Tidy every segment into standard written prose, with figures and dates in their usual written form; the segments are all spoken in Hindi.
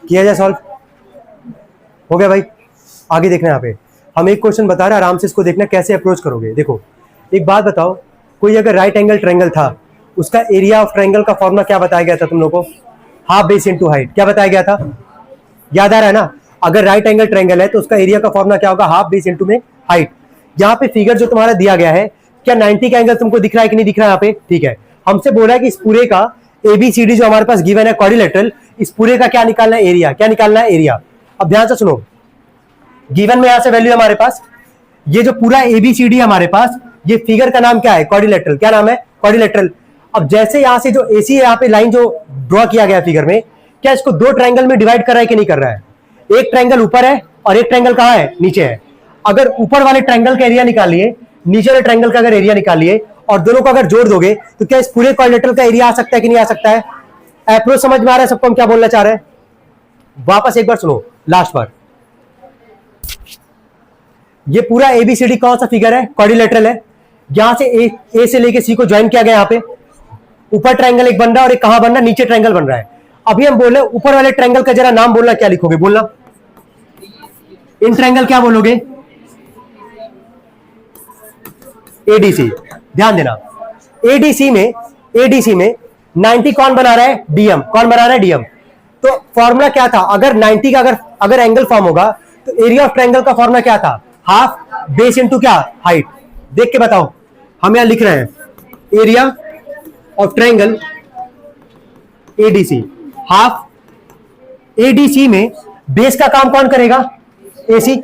किया जाए सॉल्व? हो गया भाई। आगे देखना, यहाँ पे हम एक क्वेश्चन बता रहे हैं, आराम से इसको देखना कैसे अप्रोच करोगे। देखो एक बात बताओ, कोई अगर राइट एंगल ट्रायंगल था, उसका एरिया ऑफ ट्रायंगल का फॉर्मूला क्या बताया गया था तुम लोगों को? Half base into height. क्या बताया गया था? याद आ रहा है ना? अगर राइट एंगल ट्रायंगल है तो उसका एरिया का फॉर्मूला क्या होगा? हाफ बेस इनटू में हाइट। यहाँ पे फिगर जो तुम्हारा दिया गया है, क्या 90 का एंगल तुमको दिख रहा है कि नहीं दिख रहा है? यहाँ पे ठीक है, हमसे बोला है कि इस पूरे का एबीसीडी जो हमारे पास गिवन है क्वाड्रिलेटरल, इस पूरे का क्या निकालना है? एरिया। क्या निकालना है? एरिया। अब ध्यान से सुनो, गिवन में यहां से वैल्यू हमारे पास, ये जो पूरा एबीसीडी हमारे पास, ये फिगर का नाम क्या है? क्वाड्रिलेटरल। क्या नाम है? क्वाड्रिलेटरल। अब जैसे यहां से जो एसी है, यहाँ पे लाइन जो ड्रॉ किया गया फिगर में, क्या इसको दो ट्रायंगल में डिवाइड कर रहा है कि नहीं कर रहा है? एक ट्रायंगल ऊपर है और एक ट्रायंगल कहां है? नीचे है। अगर ऊपर वाले ट्रायंगल का एरिया निकालिए, नीचे वाले ट्रायंगल का अगर एरिया निकालिए और दोनों को अगर जोड़ दोगे तो क्या इस पूरे क्वाड्रिलेटरल का एरिया आ सकता है कि नहीं आ सकता है? अप्रोच समझ में आ रहा है सबको हम क्या बोलना चाह रहे हैं? वापस एक बार सुनो लास्ट बार। ये पूरा एबीसीडी कौन सा फिगर है? क्वाड्रिलेटरल है। यहां से ए से लेके सी को ज्वाइन किया गया। यहाँ पे ऊपर ट्रायंगल एक बन रहा है और एक कहां बन रहा है? नीचे ट्रायंगल बन रहा है। अभी हम बोल रहे हैं ऊपर वाले ट्रायंगल का जरा नाम बोलना, क्या लिखोगे? बोलना, इन ट्रायंगल क्या बोलोगे? एडीसी। ध्यान देना, एडीसी में 90 कौन बना रहा है? डीएम। कौन बना रहा है? डीएम। तो फॉर्मूला क्या था? अगर 90 का अगर एंगल फॉर्म होगा तो एरिया ऑफ ट्रायंगल का फॉर्मूला क्या था? हाफ बेस इनटू क्या? हाइट। देख के बताओ, हम यहां लिख रहे हैं area of triangle ADC, half. ADC में बेस का काम कौन करेगा? एसी।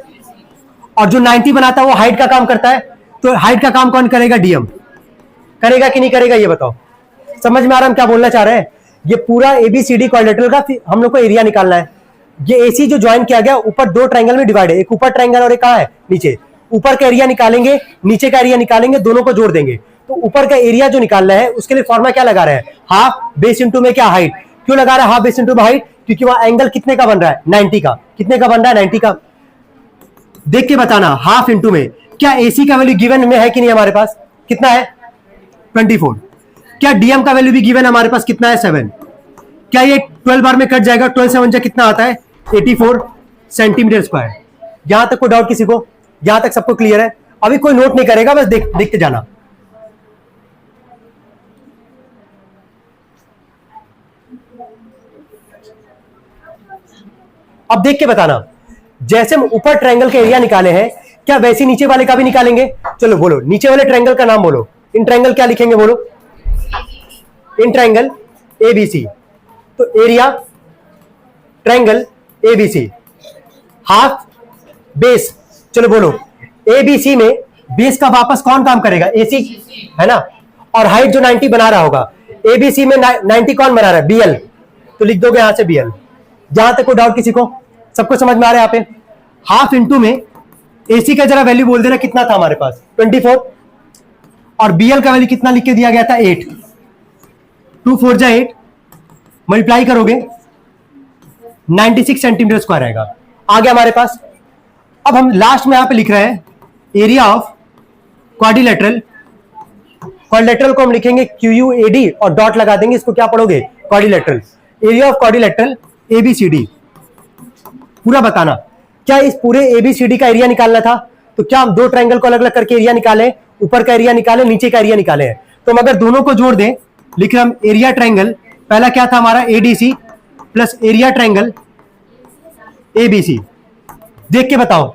और जो 90 बनाता है वो हाइट का काम करता है, तो हाइट का काम कौन करेगा? डीएम। करेगा कि नहीं करेगा ये बताओ? समझ में आ रहा है हम क्या बोलना चाह रहे हैं? ये पूरा एबीसीडी क्वाड्रिलेटरल का हम लोग को एरिया निकालना है। ये एसी जो ज्वाइन किया गया ऊपर दो ट्रायंगल में डिवाइड है, एक ऊपर ट्रायंगल और एक कहां है? नीचे। ऊपर का एरिया निकालेंगे, नीचे का एरिया निकालेंगे, दोनों को जोड़ देंगे। तो ऊपर का एरिया जो निकालना है उसके लिए फॉर्मूला क्या लगा रहे हैं? हाफ बेस इनटू में क्या? हाइट। क्यों लगा रहा है हाफ बेस इनटू में हाइट? क्योंकि वहां एंगल कितने का बन रहा है? 90 का। कितने का बन रहा है? 90 का। देख के बताना, हाफ इंटू में क्या एसी का वैल्यू गिवन में है कि नहीं हमारे पास? कितना है? 24। क्या डीएम का वैल्यू भी गिवन हमारे पास? कितना है? 7। क्या ये 12 बार में कट जाएगा? 12 से 1 कितना आता है? 84 सेंटीमीटर स्क्वायर। यहां तक कोई डाउट किसी को? यहां तक सबको क्लियर है? अभी कोई नोट नहीं करेगा, बस देखते जाना। अब देख के बताना, जैसे हम ऊपर ट्रायंगल के एरिया निकाले हैं, क्या वैसे नीचे वाले का भी निकालेंगे? चलो बोलो, नीचे वाले ट्रायंगल का नाम बोलो। इन ट्रायंगल क्या लिखेंगे? बोलो, इन ट्रायंगल एबीसी। तो area triangle ABC, half base. चलो बोलो, एबीसी में बेस का वापस कौन काम करेगा? एसी, है ना? और हाइट जो 90 बना रहा होगा, एबीसी में 90 कौन बना रहा है? बीएल। तो लिख दोगे यहां से बीएल। जहां तक कोई डाउट किसी को? सबको समझ में आ रहा है? यहाँ पे हाफ इंटू में एसी का जरा वैल्यू बोल देना, कितना था हमारे पास? 24। और बीएल का वैल्यू कितना लिख के दिया गया था? 8। 2 4 जा 8, मल्टीप्लाई करोगे 96 सेंटीमीटर स्क्वायर आएगा। आ गया हमारे पास। अब हम लास्ट में यहां पे लिख रहे हैं एरिया ऑफ क्वाड्रिलेटरल। क्वाड्रिलेटरल को हम लिखेंगे QUAD और डॉट लगा देंगे। इसको क्या पढ़ोगे? Quadrilateral. Area of quadrilateral ABCD. पूरा बताना, क्या इस पूरे एबीसीडी का एरिया निकालना था? तो क्या हम दो ट्रायंगल को अलग अलग करके एरिया निकाले? ऊपर का एरिया निकाले, नीचे का एरिया निकाले हैं। तो हम अगर दोनों को जोड़ दें, लिख रहे हम एरिया ट्रायंगल, पहला क्या था हमारा? ADC plus area triangle ABC. देख के बताओ,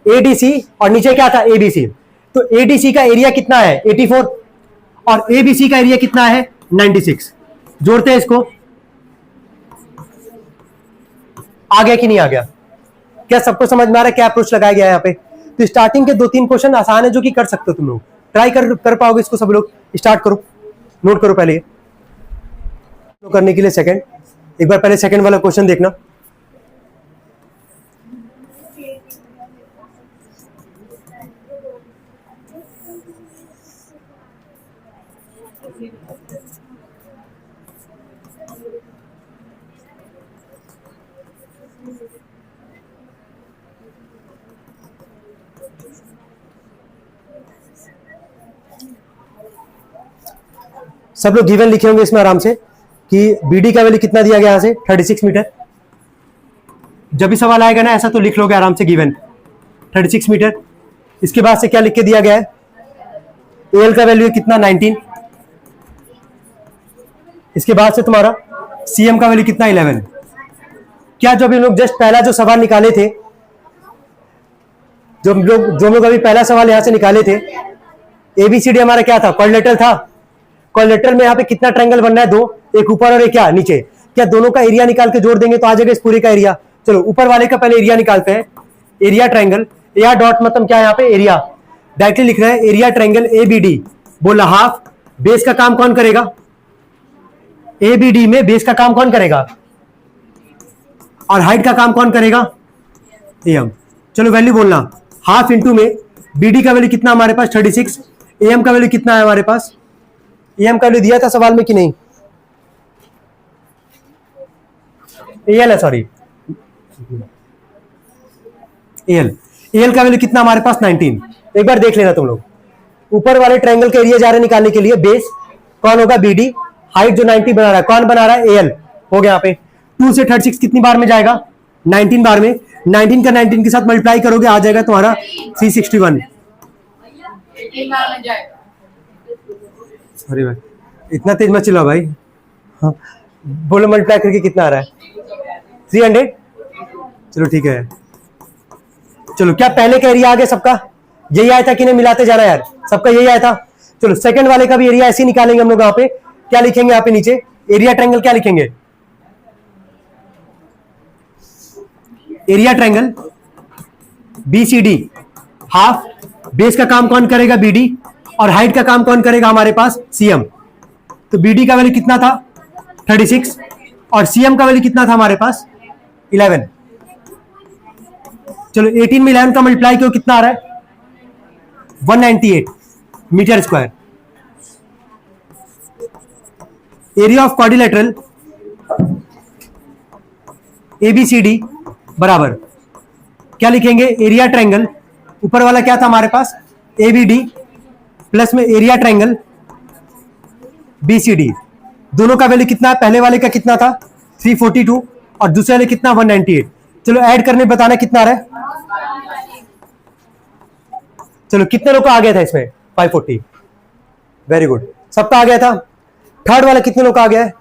एडीसी और नीचे क्या था? एबीसी। तो एडीसी का एरिया कितना है? 84 और एबीसी का एरिया कितना है? 96। जोड़ते हैं इसको। आ गया कि नहीं आ गया? क्या सबको समझ में आ रहा है क्या अप्रोच लगाया गया है यहाँ पे? तो स्टार्टिंग के 2-3 क्वेश्चन आसान है जो कि कर सकते हो तुम लोग। ट्राई कर पाओगे इसको सब लोग? स्टार्ट करो, नोट करो पहले। करने के लिए सेकंड, एक बार पहले सेकंड वाला क्वेश्चन देखना। सब लोग गिवन लिखे होंगे इसमें आराम से कि बीडी का वैल्यू कितना दिया गया यहां से? 36 मीटर। जब भी सवाल आएगा ना ऐसा तो लिख लोगे आराम से, गिवन 36 मीटर। इसके बाद से क्या लिख के दिया गया है, एल का वैल्यू है कितना 19। इसके बाद से तुम्हारा सीएम का वैल्यू कितना 11। क्या जो भी लोग जस्ट पहला जो सवाल निकाले थे, जो लोग अभी पहला सवाल यहां से निकाले थे, एबीसीडी हमारा क्या था, क्वाड्रिलेटरल था। क्वाड्रिलेटरल में यहाँ पे कितना ट्रायंगल बनना है, 2, एक ऊपर और एक क्या नीचे। क्या दोनों का एरिया निकाल के जोड़ देंगे तो आ जाएगा इस पूरे का एरिया। चलो ऊपर वाले का पहले एरिया निकालते हैं। एरिया ट्रायंगल, एरिया डॉट मतलब क्या है यहाँ पे एरिया, डायरेक्टली लिख रहे हैं एरिया ट्रायंगल एबीडी। बोला हाफ, बेस का काम कौन करेगा, एबीडी में बेस का काम कौन करेगा और हाइट का काम कौन करेगा, एम। चलो वैल्यू बोलना, हाफ इंटू में बीडी का वैल्यू कितना हमारे पास 36, एम का वैल्यू कितना है हमारे पास, एम का वैल्यू दिया था सवाल में कि नहीं, एल है सॉरी, एल का वैल्यू कितना हमारे पास 19। एक बार देख लेना तुम लोग, ऊपर वाले ट्रायंगल का एरिया जा रहा है निकालने के लिए, बेस कौन होगा बीडी, हाइट जो 90 बना रहा है कौन बना रहा है, एल हो गया। यहाँ पे 2 से 36 कितनी बार में जाएगा, 19 बार में। 19 का 19 के साथ मल्टीप्लाई करोगे आ जाएगा तुम्हारा 361। सॉरी भाई, इतना तेज मत चिल्लाओ भाई। हाँ बोलो मल्टीप्लाई करके कितना आ रहा है, 300। चलो ठीक है, चलो क्या पहले का एरिया आ गया सबका, यही आया था कि नहीं, मिलाते जाना यार, सबका यही आया था। चलो सेकंड वाले का भी एरिया ऐसे ही निकालेंगे हम लोग। यहाँ पे क्या लिखेंगे, यहाँ पे नीचे एरिया ट्रायंगल क्या लिखेंगे, area triangle BCD, half, base का काम कौन करेगा बीडी और हाइट का काम कौन करेगा हमारे पास सीएम। तो बीडी का वैल्यू कितना था 36 और सीएम का वैल्यू कितना था हमारे पास 11। चलो 18 में 11 का मल्टीप्लाई क्यों कितना आ रहा है 198 metre square. Area of quadrilateral ABCD बराबर क्या लिखेंगे, एरिया ट्रायंगल, ऊपर वाला क्या था हमारे पास एबीडी प्लस में एरिया ट्रायंगल बीसीडी। दोनों का वैल्यू कितना है, पहले वाले का कितना था 342 और दूसरे वाले कितना 198। चलो ऐड करने बताना कितना आ रहा है। चलो कितने लोग का आ गया था इसमें 540, वेरी गुड, सबका आ गया था। थर्ड वाला कितने लोग का आ गया है